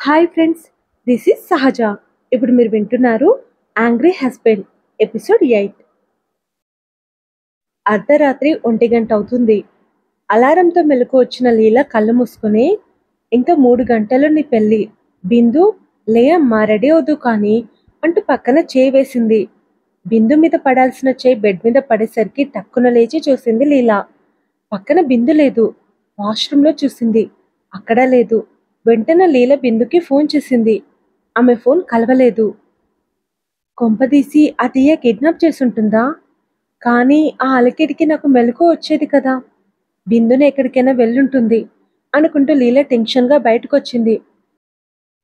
Hi friends, this is సహజ. ఇప్పుడు మీరు వింటున్నారు యాంగ్రీ హస్బెండ్ ఎపిసోడ్ 8. అర్ధరాత్రి 1 గంట అవుతుంది. అలారంతో మెలకు వచ్చిన లీల కళ్ళు మూసుకుని, ఇంకా 3 గంటలు నీ పెళ్ళి, బిందు లే అమ్మా రెడీ అవుదు కానీ అంటూ పక్కన చేయి వేసింది. బిందు మీద పడాల్సిన చేయి బెడ్ మీద పడేసరికి టక్కున లేచి చూసింది లీల. పక్కన బిందు లేదు. వాష్రూంలో చూసింది, అక్కడా లేదు. వెంటనే లీల బిందుకి ఫోన్ చేసింది. ఆమె ఫోన్ కలవలేదు. కొంపదీసి ఆ దియ్య కిడ్నాప్ చేసుంటుందా? కానీ ఆ అలకిడికి నాకు మెలకువ వచ్చేది కదా. బిందుని ఎక్కడికైనా వెళ్ళుంటుంది అనుకుంటూ లీల టెన్షన్గా బయటకొచ్చింది.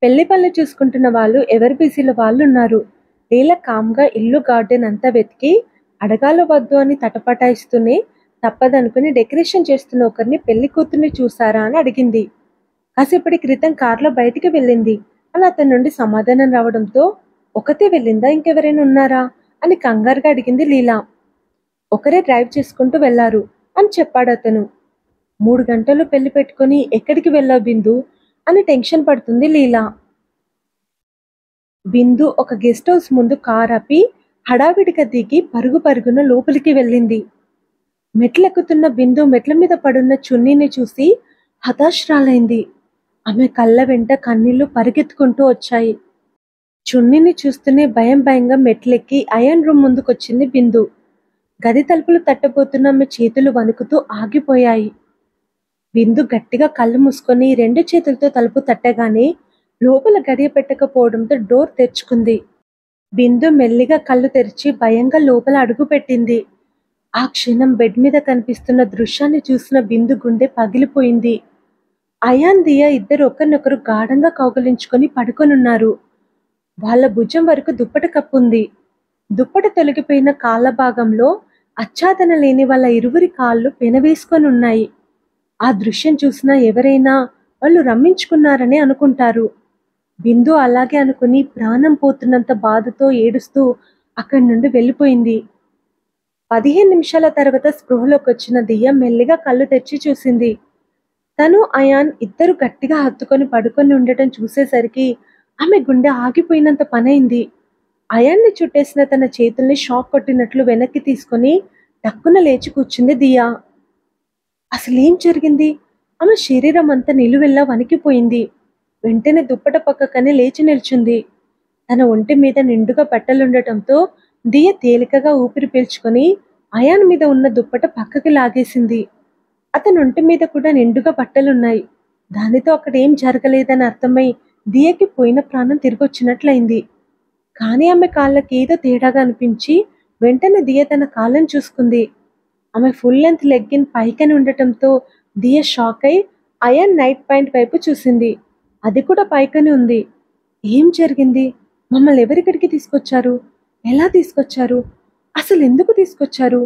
పెళ్లి పనులు చూసుకుంటున్న వాళ్ళు ఎవరి బిజీలో వాళ్ళున్నారు. లీల కామ్గా ఇల్లు గార్డెన్ అంతా వెతికి అడగాలో వద్దు అని తటపటాయిస్తూనే తప్పదనుకుని డెకరేషన్ చేస్తున్న ఒకరిని పెళ్లి కూతుర్ని చూసారా అని అడిగింది. కాసేపటి క్రితం కారులో బయటికి వెళ్ళింది అని అతని నుండి సమాధానం రావడంతో, ఒకతే వెళ్ళిందా, ఇంకెవరైనా ఉన్నారా అని కంగారుగా అడిగింది లీలా. ఒకరే డ్రైవ్ చేసుకుంటూ వెళ్లారు అని చెప్పాడు అతను. 3 గంటలు పెళ్లి పెట్టుకుని ఎక్కడికి వెళ్ళావు బిందు అని టెన్షన్ పడుతుంది లీలా. బిందు ఒక గెస్ట్ హౌస్ ముందు కార్ ఆపి హడావిడిగా దిగి పరుగు పరుగున లోపలికి వెళ్ళింది. మెట్లెక్కుతున్న బిందు మెట్ల మీద పడున్న చున్నీని చూసి హతాశ్రాలైంది. ఆమె కళ్ళ వెంట కన్నీళ్లు పరిగెత్తుకుంటూ వచ్చాయి. చున్నీని చూస్తూనే భయం భయంగా మెట్లెక్కి అయాన్ రూమ్ ముందుకొచ్చింది బిందు. గది తలుపులు తట్టబోతున్న ఆమె చేతులు వణుకుతూ ఆగిపోయాయి. బిందు గట్టిగా కళ్ళు మూసుకొని 2 చేతులతో తలుపు తట్టగానే లోపల గడియ పెట్టకపోవడంతో డోర్ తెరుచుకుంది. బిందు మెల్లిగా కళ్ళు తెరిచి భయంగా లోపల అడుగుపెట్టింది. ఆ క్షణం బెడ్ మీద కనిపిస్తున్న దృశ్యాన్ని చూసిన బిందు గుండె పగిలిపోయింది. అయాన్ దియా ఇద్దరు ఒకరినొకరు గాఢంగా కౌగిలించుకొని పడుకొనున్నారు. వాళ్ళ భుజం వరకు దుప్పట కప్పుంది. దుప్పట తొలగిపోయిన కాళ్ళ భాగంలో ఆచ్ఛాదన లేని వాళ్ళ ఇరువురి కాళ్ళు పెనవేసుకొనున్నాయి. ఆ దృశ్యం చూసినా ఎవరైనా వాళ్ళు రమ్మించుకున్నారని అనుకుంటారు. బిందు అలాగే అనుకుని ప్రాణం పోతున్నంత బాధతో ఏడుస్తూ అక్కడి నుండి వెళ్ళిపోయింది. 15 నిమిషాల తర్వాత స్పృహలోకి వచ్చిన దియ్య మెల్లిగా కళ్ళు తెరిచి చూసింది. తను అయాన్ ఇద్దరు గట్టిగా హత్తుకొని పడుకొని ఉండటం చూసేసరికి ఆమె గుండె ఆగిపోయినంత పనైంది. అయాన్ని చుట్టేసిన తన చేతుల్ని షాక్ కొట్టినట్లు వెనక్కి తీసుకొని టక్కున లేచి కూర్చుంది దియా. అసలేం జరిగింది? ఆమె శరీరం అంతా నిలువెల్లా వణికిపోయింది. వెంటనే దుప్పట పక్కకని లేచి నిల్చుంది. తన ఒంటి మీద నిండుగా బట్టలుండటంతో దియ తేలికగా ఊపిరి పీల్చుకొని అయాన్ మీద ఉన్న దుప్పట పక్కకి లాగేసింది. అతని ఒంటి మీద కూడా నిండుగా బట్టలున్నాయి. దానితో అక్కడ ఏం జరగలేదని అర్థమై దియకి పోయిన ప్రాణం తిరిగొచ్చినట్లయింది. కానీ ఆమె కాళ్ళకి ఏదో తేడాగా అనిపించి వెంటనే దియ తన కాళ్ళను చూసుకుంది. ఆమె ఫుల్ లెంత్ లెగ్గిన్ పైకని ఉండటంతో దియ షాక్ అయి అయాన్ నైట్ ప్యాంట్ వైపు చూసింది. అది కూడా పైకని ఉంది. ఏం జరిగింది? మమ్మల్ని ఎవరిక్కడికి తీసుకొచ్చారు? ఎలా తీసుకొచ్చారు? అసలు ఎందుకు తీసుకొచ్చారు?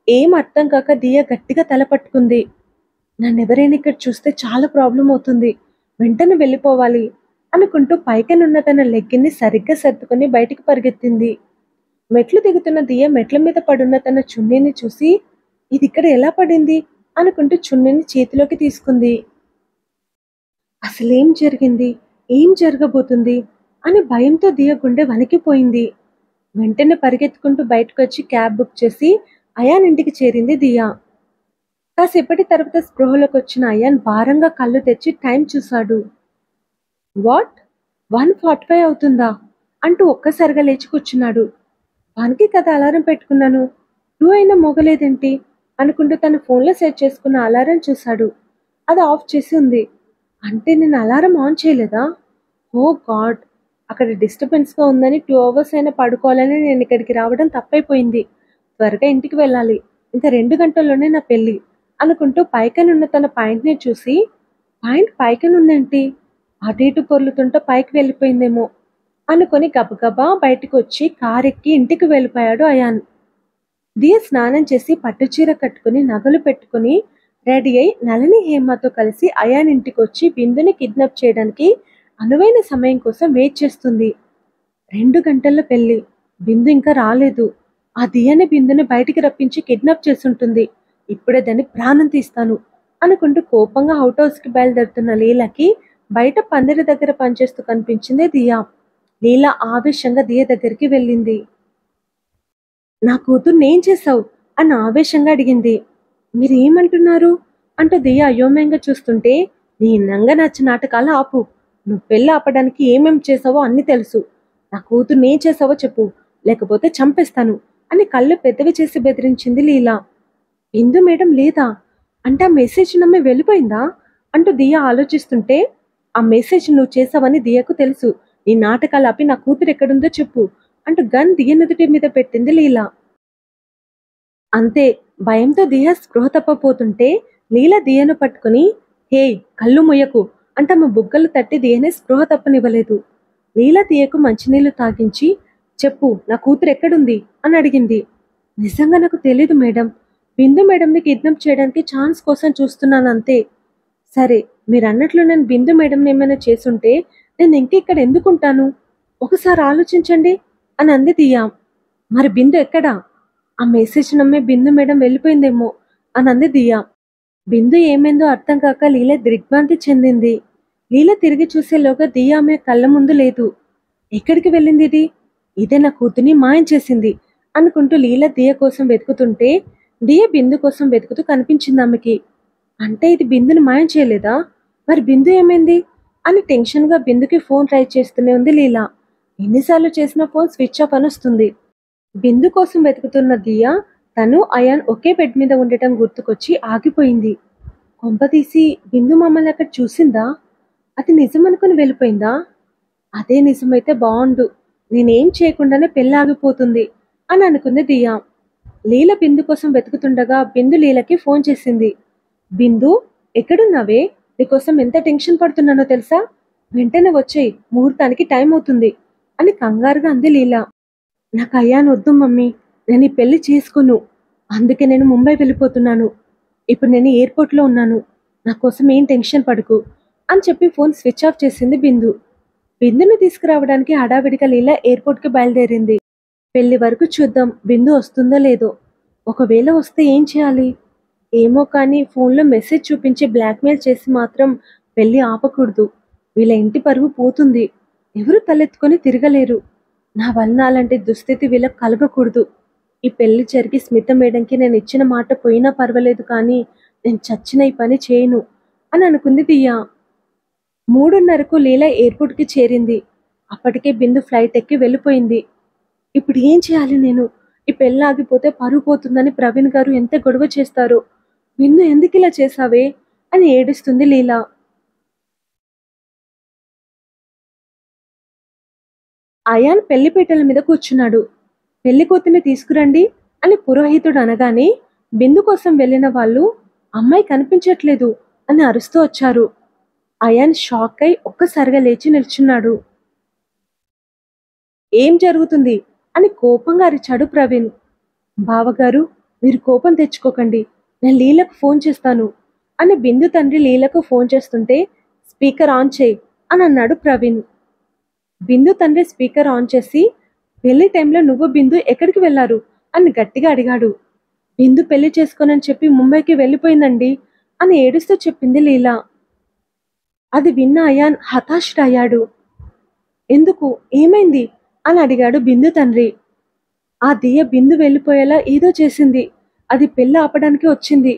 ఏం అర్థం కాక దియ గట్టిగా తల పట్టుకుంది. నన్నెవరైనా ఇక్కడ చూస్తే చాలా ప్రాబ్లం అవుతుంది, వెంటనే వెళ్ళిపోవాలి అనుకుంటూ పైకనున్న తన లెగ్గిన్ని సరిగ్గా సర్దుకొని బయటికి పరిగెత్తింది. మెట్లు దిగుతున్న దియ మెట్ల మీద పడున్న తన చున్నీని చూసి ఇది ఇక్కడ ఎలా పడింది అనుకుంటూ చున్నీని చేతిలోకి తీసుకుంది. అసలేం జరిగింది, ఏం జరగబోతుంది అని భయంతో దియ గుండె వణికిపోయింది. వెంటనే పరిగెత్తుకుంటూ బయటకొచ్చి క్యాబ్ బుక్ చేసి అయాన్ ఇంటికి చేరింది దియా. కాసేపటి తర్వాత స్పృహలోకి వచ్చిన అయాన్ భారంగా కళ్ళు తెచ్చి టైం చూశాడు. వాట్, 1:45 అవుతుందా అంటూ ఒక్కసారిగా లేచి కూర్చున్నాడు. వానికి కదా అలారం పెట్టుకున్నాను, 2 అయినా మోగలేదేంటి అనుకుంటూ తన ఫోన్లో సెట్ చేసుకున్న అలారం చూశాడు. అది ఆఫ్ చేసి ఉంది. అంటే నేను అలారం ఆన్ చేయలేదా? ఓ గాడ్, అక్కడ డిస్టర్బెన్స్గా ఉందని 2 అవర్స్ అయినా పడుకోవాలని నేను ఇక్కడికి రావడం తప్పైపోయింది. త్వరగా ఇంటికి వెళ్ళాలి, ఇంకా 2 గంటల్లోనే నా పెళ్ళి అనుకుంటూ పైకనున్న తన పాయింట్ని చూసి, పాయింట్ పైకనుందేంటి, అటు ఇటు పొర్లుతుంటే పైకి వెళ్ళిపోయిందేమో అనుకొని గబగబా బయటకు వచ్చి కారెక్కి ఇంటికి వెళ్ళిపోయాడు అయాన్. దియ స్నానం చేసి పట్టుచీర కట్టుకుని నగలు పెట్టుకుని రెడీ అయి నళిని హేమతో కలిసి అయాన్ ఇంటికి వచ్చి బిందుని కిడ్నాప్ చేయడానికి అనువైన సమయం కోసం వెయిట్ చేస్తుంది. 2 గంటల్లో పెళ్లి, బిందు ఇంకా రాలేదు. ఆ దియని బిందుని బయటికి రప్పించి కిడ్నాప్ చేసుంటుంది. ఇప్పుడే దాన్ని ప్రాణం తీస్తాను అనుకుంటూ కోపంగా అవుట్ హౌస్కి బయలుదేరుతున్న లీలకి బయట పందిరి దగ్గర పనిచేస్తూ కనిపించింది దియా. లీలా ఆవేశంగా దియ దగ్గరికి వెళ్ళింది. నా కూతుర్ని ఏం చేశావు అన్న ఆవేశంగా అడిగింది. మీరేమంటున్నారు అంటూ దియ అయోమయంగా చూస్తుంటే, నీ నంగనచ్చ నాటకాలు ఆపు. నువ్వు పెళ్ళి ఆపడానికి ఏమేం చేసావో అన్ని తెలుసు. నా కూతుర్ని ఏం చేసావో చెప్పు, లేకపోతే చంపేస్తాను అని కళ్ళు పెద్దవి చేసి బెదిరించింది లీలా. బిందు మేడం లేదా అంటే ఆ మెసేజ్ నమ్మి వెళ్ళిపోయిందా అంటూ దియ ఆలోచిస్తుంటే, ఆ మెసేజ్ నువ్వు చేసావని దియకు తెలుసు. నీ నాటకాలు ఆపి నా కూతురు ఎక్కడుందో చెప్పు అంటూ గన్ దియ నుదుటి మీద పెట్టింది లీలా. అంతే, భయంతో దియ స్పృహ తప్పపోతుంటే లీల దియను పట్టుకుని, హే కళ్ళు మొయ్యకు అంట ఆమె బుగ్గలు తట్టి దియని స్పృహ తప్పనివ్వలేదు. లీల దియకు మంచినీళ్లు తాగించి, చెప్పు నా కూతురు ఎక్కడుంది అని అడిగింది. నిజంగా నాకు తెలీదు మేడం. బిందు మేడంని కిడ్నాప్ చేయడానికి ఛాన్స్ కోసం చూస్తున్నాను అంతే. సరే, మీరన్నట్లు నేను బిందు మేడంని ఏమైనా చేసుంటే నేను ఇంకెక్కడ ఎందుకుంటాను? ఒకసారి ఆలోచించండి అని అంది దియా. మరి బిందు ఎక్కడా? ఆ మెసేజ్ నమ్మే బిందు మేడం వెళ్ళిపోయిందేమో అని అంది దియా. బిందు ఏమైందో అర్థం కాక లీల దిగ్భ్రాంతి చెందింది. లీల తిరిగి చూసేలోగా దియా ఆమె కళ్ళ ముందు లేదు. ఎక్కడికి వెళ్ళింది ఇది? ఇదే నా కూతుర్ని మాయం చేసింది అనుకుంటూ లీల దియ కోసం వెతుకుతుంటే, దియ బిందు కోసం వెతుకుతూ కనిపించింది ఆమెకి. అంటే ఇది బిందుని మాయం చేయలేదా? మరి బిందు ఏమైంది అని టెన్షన్గా బిందుకి ఫోన్ ట్రై చేస్తూనే ఉంది లీల. ఎన్నిసార్లు చేసినా ఫోన్ స్విచ్ ఆఫ్ అని వస్తుంది. బిందు కోసం వెతుకుతున్న దియా తను అయాన్ ఒకే బెడ్ మీద ఉండటం గుర్తుకొచ్చి ఆగిపోయింది. కొంపతీసి బిందు మమ్మల్ని అక్కడ చూసిందా? అది నిజమనుకుని వెళ్ళిపోయిందా? అదే నిజమైతే బాగుండు. నేనేం చేయకుండానే పెళ్ళి ఆగిపోతుంది అని అనుకుంది దియా. లీల బిందు కోసం వెతుకుతుండగా బిందు లీలకి ఫోన్ చేసింది. బిందు, ఎక్కడున్నావే? నీకోసం ఎంత టెన్షన్ పడుతున్నానో తెలుసా? వెంటనే వచ్చేయ్, ముహూర్తానికి టైం అవుతుంది అని కంగారుగా అంది లీల. నాకు అయ్యాను వద్దు మమ్మీ, నేను ఈ పెళ్లి చేసుకోను. అందుకే నేను ముంబై వెళ్ళిపోతున్నాను. ఇప్పుడు నేను ఎయిర్పోర్ట్లో ఉన్నాను. నా కోసం ఏం టెన్షన్ పడకు అని చెప్పి ఫోన్ స్విచ్ ఆఫ్ చేసింది బిందు. బిందుని తీసుకురావడానికి హడావిడిగా లీల ఎయిర్పోర్ట్కి బయలుదేరింది. పెళ్లి వరకు చూద్దాం బిందు వస్తుందో లేదో. ఒకవేళ వస్తే ఏం చేయాలి? ఏమో కానీ ఫోన్లో మెసేజ్ చూపించి బ్లాక్మెయిల్ చేసి మాత్రం పెళ్లి ఆపకూడదు. వీళ్ళ ఇంటి పరువు పోతుంది. ఎవరు తలెత్తుకొని తిరగలేరు. నా వలన అలాంటి దుస్థితి వీళ్ళకి కలగకూడదు. ఈ పెళ్లి జరిగి స్మిత మేడంకి నేను ఇచ్చిన మాట పోయినా పర్వాలేదు, కానీ నేను చచ్చిన ఈ పని చేయను అని అనుకుంది దియా. 3:30కు లీలా ఎయిర్పోర్ట్కి చేరింది. అప్పటికే బిందు ఫ్లైట్ ఎక్కి వెళ్ళిపోయింది. ఇప్పుడు ఏం చేయాలి నేను? ఈ పెళ్ళి ఆగిపోతే పరువు పోతుందని ప్రవీణ్ గారు ఎంత గొడవ చేస్తారో. బిందు ఎందుకు ఇలా చేసావే అని ఏడుస్తుంది లీలా. అయాన్ పెళ్లిపీటల మీద కూర్చున్నాడు. పెళ్లి కూతుర్ని తీసుకురండి అని పురోహితుడు అనగానే బిందు కోసం వెళ్ళిన వాళ్ళు, అమ్మాయి కనిపించట్లేదు అని అరుస్తూ వచ్చారు. అయాన్ షాక్ అయి ఒక్కసారిగా లేచి నిల్చున్నాడు. ఏం జరుగుతుంది అని కోపంగా అరిచాడు ప్రవీణ్. బావగారు, మీరు కోపం తెచ్చుకోకండి, నేను లీలకు ఫోన్ చేస్తాను అని బిందు తండ్రి లీలకు ఫోన్ చేస్తుంటే, స్పీకర్ ఆన్ చేయి అని అన్నాడు ప్రవీణ్. బిందు తండ్రి స్పీకర్ ఆన్ చేసి, పెళ్లి టైంలో నువ్వు బిందు ఎక్కడికి వెళ్లారు అని గట్టిగా అడిగాడు. బిందు పెళ్లి చేసుకోనని చెప్పి ముంబైకి వెళ్ళిపోయిందండి అని ఏడుస్తూ చెప్పింది లీలా. అది విన్న అయాన్ హతాశుడయ్యాడు. ఎందుకు, ఏమైంది అని అడిగాడు బిందు తండ్రి. ఆ దియ బిందు వెళ్ళిపోయేలా ఏదో చేసింది, అది పెళ్లి ఆపడానికి వచ్చింది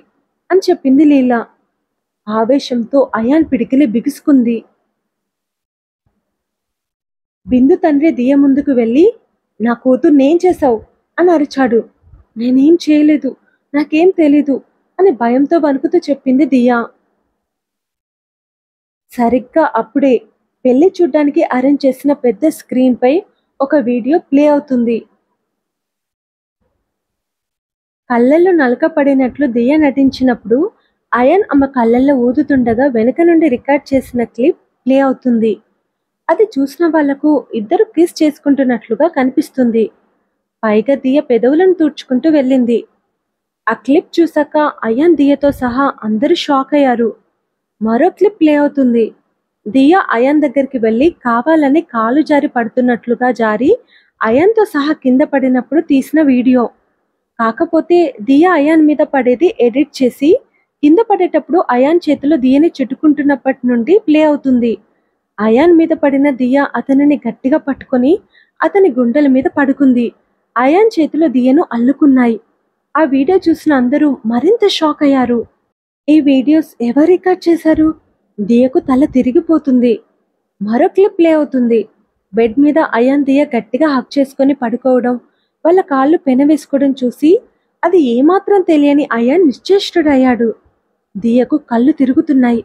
అని చెప్పింది లీలా. ఆవేశంతో అయాన్ పిడికిలి బిగుసుకుంది. బిందు తండ్రి దియ ముందుకు వెళ్ళి, నా కూతుర్నేం చేశావు అని అరిచాడు. నేనేం చేయలేదు, నాకేం తెలీదు అని భయంతో వణుకుతూ చెప్పింది దియా. సరిగ్గా అప్పుడే పెళ్లి చూడ్డానికి అరేంజ్ చేసిన పెద్ద స్క్రీన్ పై ఒక వీడియో ప్లే అవుతుంది. కళ్ళల్లో నలక పడినట్లు దియ నటించినప్పుడు అయాన్ ఆమె కళ్ళల్లో ఊదుతుండగా వెనుక నుండి రికార్డ్ చేసిన క్లిప్ ప్లే అవుతుంది. అది చూసిన వాళ్లకు ఇద్దరు కిస్ చేసుకుంటున్నట్లుగా కనిపిస్తుంది. పైగా దియ పెదవులను తుడుచుకుంటూ వెళ్ళింది. ఆ క్లిప్ చూసాక అయాన్ దియతో సహా అందరూ షాక్ అయ్యారు. మరో క్లిప్ ప్లే అవుతుంది. దియ అయాన్ దగ్గరికి వెళ్ళి కావాలని కాలు జారి పడుతున్నట్లుగా జారి అయాన్తో సహా కింద పడినప్పుడు తీసిన వీడియో. కాకపోతే దియ అయాన్ మీద పడేది ఎడిట్ చేసి కింద పడేటప్పుడు అయాన్ చేతిలో దియని చుట్టుకుంటున్నప్పటి నుండి ప్లే అవుతుంది. అయాన్ మీద పడిన దియ అతనిని గట్టిగా పట్టుకొని అతని గుండెల మీద పడుకుంది. అయాన్ చేతిలో దియను అల్లుకున్నాయి. ఆ వీడియో చూసిన అందరూ మరింత షాక్ అయ్యారు. ఈ వీడియోస్ ఎవరు రికార్డ్ చేశారు? దియకు తల తిరిగిపోతుంది. మరో క్లిప్ ప్లే అవుతుంది. బెడ్ మీద అయాన్ దియ గట్టిగా హక్ చేసుకొని పడుకోవడం, వాళ్ళ కాళ్ళు పెనవేసుకోవడం చూసి అది ఏమాత్రం తెలియని అయాన్ నిశ్చేష్టుడయ్యాడు. దియకు కళ్ళు తిరుగుతున్నాయి.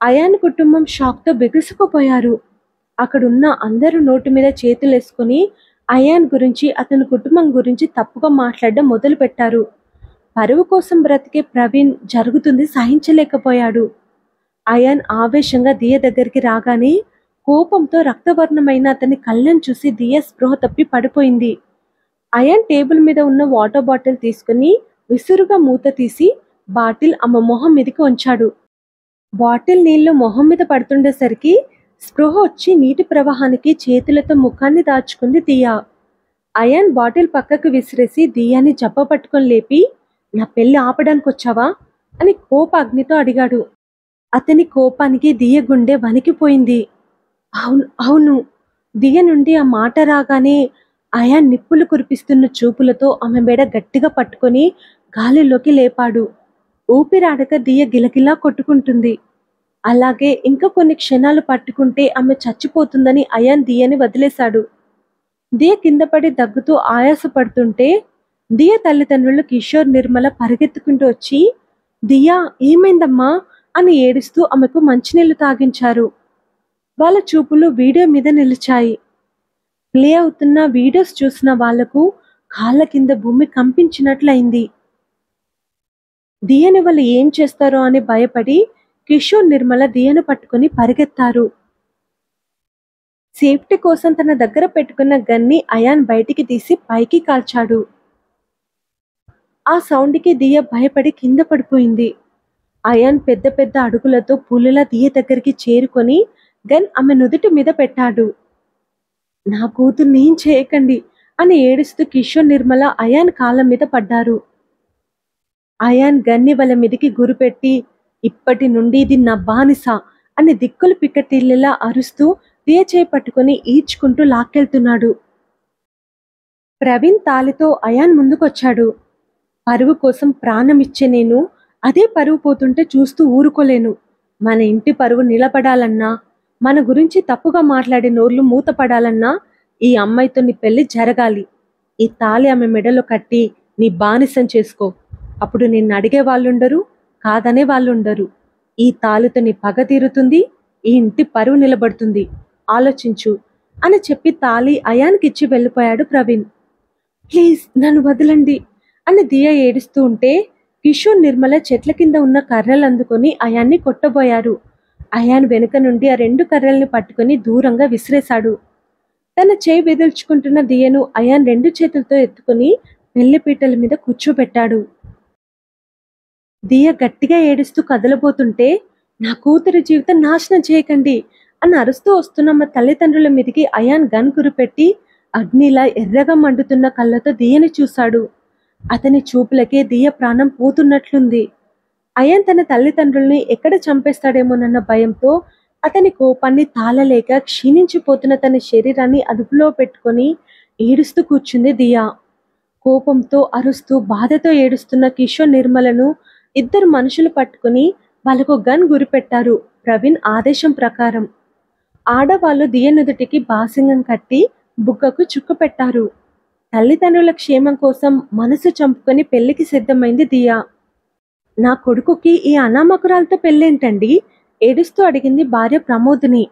అయాన్ కుటుంబం షాక్తో బిగుసుకుపోయారు. అక్కడున్న అందరూ నోటి మీద చేతులేసుకుని అయాన్ గురించి అతని కుటుంబం గురించి తప్పుగా మాట్లాడడం మొదలుపెట్టారు. పరువు కోసం బ్రతికే ప్రవీణ్ జరుగుతుంది సహించలేకపోయాడు. అయాన్ ఆవేశంగా దియ దగ్గరికి రాగానే కోపంతో రక్తవర్ణమైన అతని కళ్ళను చూసి దియ స్పృహ తప్పి పడిపోయింది. అయాన్ టేబుల్ మీద ఉన్న వాటర్ బాటిల్ తీసుకుని విసురుగా మూత తీసి బాటిల్ ఆమె మొహం మీదకి ఉంచాడు. బాటిల్ నీళ్లు మొహం మీద పడుతుండేసరికి స్పృహ వచ్చి నీటి ప్రవాహానికి చేతులతో ముఖాన్ని దాచుకుంది దియా. అయాన్ బాటిల్ పక్కకు విసిరేసి దియాని జబ్బ పట్టుకొని లేపి, నా పెళ్లి ఆపడానికి వచ్చావా అని కోపాగ్నితో అడిగాడు. అతని కోపానికి దియ గుండె వణికిపోయింది. అవును అవును. దియ నుండి ఆ మాట రాగానే అయాన్ నిప్పులు కురిపిస్తున్న చూపులతో ఆమె మెడ గట్టిగా పట్టుకొని గాలిలోకి లేపాడు. ఊపిరాడక దియ గిలగిలా కొట్టుకుంటుంది. అలాగే ఇంకా కొన్ని క్షణాలు పట్టుకుంటే ఆమె చచ్చిపోతుందని అయాన్ దియని వదిలేశాడు. దియ కింద పడి దగ్గుతూ ఆయాసపడుతుంటే దియ తల్లిదండ్రులు కిషోర్, నిర్మల పరిగెత్తుకుంటూ వచ్చి దియా ఏమైందమ్మా అని ఏడుస్తూ ఆమెకు మంచినీళ్లు తాగించారు. వాళ్ళ చూపులు వీడియో మీద నిలిచాయి. ప్లే అవుతున్న వీడియోస్ చూసిన వాళ్లకు కాళ్ళ కింద భూమి కంపించినట్లయింది. దియని వాళ్ళు ఏం చేస్తారో అని భయపడి కిషోర్, నిర్మల దియను పట్టుకుని పరిగెత్తారు. సేఫ్టీ కోసం తన దగ్గర పెట్టుకున్న గన్ని అయాన్ బయటికి తీసి పైకి కాల్చాడు. ఆ సౌండ్కి దియ భయపడి కింద పడిపోయింది. అయాన్ పెద్ద పెద్ద అడుగులతో పులుల దియ దగ్గరికి చేరుకొని గన్ ఆమె నుదుటి మీద పెట్టాడు. నా కూతుర్ని ఏం చేయకండి అని ఏడుస్తూ కిషోర్, నిర్మల అయాన్ కాళ్ళ మీద పడ్డారు. అయాన్ గన్ని వాళ్ళ మీదికి గురిపెట్టి ఇప్పటి నుండి ఇది నా బానిస అని దిక్కులు పిక్కటిల్లేలా అరుస్తూ దియ చేయి పట్టుకుని ఈడ్చుకుంటూ లాక్కెళ్తున్నాడు. ప్రవీణ్ తాలితో అయాన్ ముందుకొచ్చాడు. పరువు కోసం ప్రాణమిచ్చే నేను అదే పరువు పోతుంటే చూస్తూ ఊరుకోలేను. మన ఇంటి పరువు నిలబడాలన్నా, మన గురించి తప్పుగా మాట్లాడే నోర్లు మూతపడాలన్నా ఈ అమ్మాయితో నీ పెళ్లి జరగాలి. ఈ తాలి ఆమె మెడలో కట్టి నీ బానిసం చేసుకో. అప్పుడు నిన్ను అడిగే వాళ్ళుండరు, కాదనే వాళ్ళుండరు. ఈ తాలితో నీ పగ తీరుతుంది, ఈ ఇంటి పరువు నిలబడుతుంది. ఆలోచించు అని చెప్పి తాలి అయాన్కిచ్చి వెళ్ళిపోయాడు ప్రవీణ్. ప్లీజ్ నన్ను వదలండి అని దియ ఏడుస్తూ ఉంటే కిషోర్, నిర్మల చెట్ల కింద ఉన్న కర్రలు అందుకొని అయాన్ని కొట్టబోయారు. అయాన్ వెనుక నుండి ఆ 2 కర్రల్ని పట్టుకుని దూరంగా విసిరేశాడు. తన చేయి వెదుల్చుకుంటున్న దియను అయాన్ 2 చేతులతో ఎత్తుకుని పెళ్లిపీటల మీద కూర్చోబెట్టాడు. దియ గట్టిగా ఏడుస్తూ కదలబోతుంటే నా కూతురి జీవితం నాశనం చేయకండి అని అరుస్తూ వస్తున్న మా తల్లిదండ్రుల మీదికి అయాన్ గన్ గురిపెట్టి అగ్నిలా ఎర్రగా మండుతున్న కళ్ళతో దియని చూశాడు. అతని చూపులకే దియ ప్రాణం పోతున్నట్లుంది. అయాన్ తన తల్లిదండ్రుల్ని ఎక్కడ చంపేస్తాడేమోనన్న భయంతో అతని కోపాన్ని తాళలేక క్షీణించిపోతున్న తన శరీరాన్ని అదుపులో పెట్టుకొని ఏడుస్తూ కూర్చుంది దియా. కోపంతో అరుస్తూ బాధతో ఏడుస్తున్న కిషోర్, నిర్మలను 2 మనుషులు పట్టుకుని వాళ్ళకు గన్ గురిపెట్టారు. ప్రవీణ్ ఆదేశం ప్రకారం ఆడవాళ్లు దియ నుదుటికి బాసింగం కట్టి బుగ్గకు చుక్క పెట్టారు. తల్లిదండ్రుల క్షేమం కోసం మనసు చంపుకొని పెళ్లికి సిద్ధమైంది దియా. నా కొడుకుకి ఈ అనామకురాలతో పెళ్ళేంటండి? ఏడుస్తూ అడిగింది భార్య ప్రమోదిని.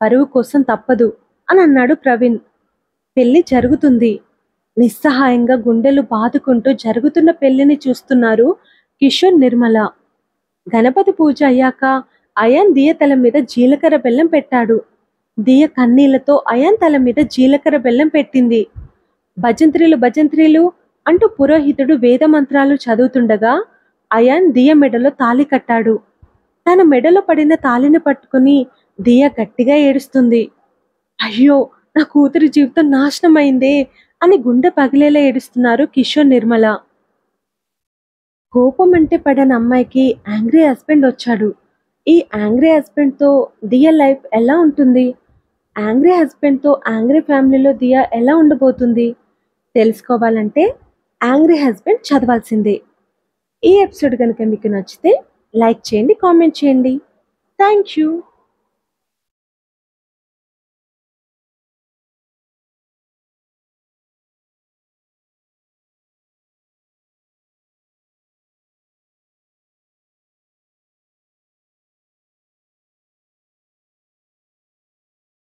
పరువు కోసం తప్పదు అని అన్నాడు ప్రవీణ్. పెళ్లి జరుగుతుంది. నిస్సహాయంగా గుండెలు బాదుకుంటూ జరుగుతున్న పెళ్లిని చూస్తున్నారు కిషోర్, నిర్మల. గణపతి పూజ అయ్యాక అయాన్ దియ తల మీద జీలకర్ర బెల్లం పెట్టాడు. దియ కన్నీళ్లతో అయాన్ తల మీద జీలకర్ర బెల్లం పెట్టింది. భజంత్రీలు భజంత్రీలు అంటూ పురోహితుడు వేద మంత్రాలు చదువుతుండగా అయాన్ దియ మెడలో తాళి కట్టాడు. తన మెడలో పడిన తాళిని పట్టుకుని దియ గట్టిగా ఏడుస్తుంది. అయ్యో నా కూతురి జీవితం నాశనమైందే అని గుండె పగిలేలా ఏడుస్తున్నారు కిషోర్, నిర్మల. కోపం అంటే పడని అమ్మాయికి యాంగ్రీ హస్బెండ్ వచ్చాడు. ఈ యాంగ్రీ హస్బెండ్తో దియా లైఫ్ ఎలా ఉంటుంది? యాంగ్రీ హస్బెండ్తో యాంగ్రీ ఫ్యామిలీలో దియా ఎలా ఉండబోతుంది? తెలుసుకోవాలంటే యాంగ్రీ హస్బెండ్ చదవాల్సిందే. ఈ ఎపిసోడ్ కనుక మీకు నచ్చితే లైక్ చేయండి, కామెంట్ చేయండి. Thank you.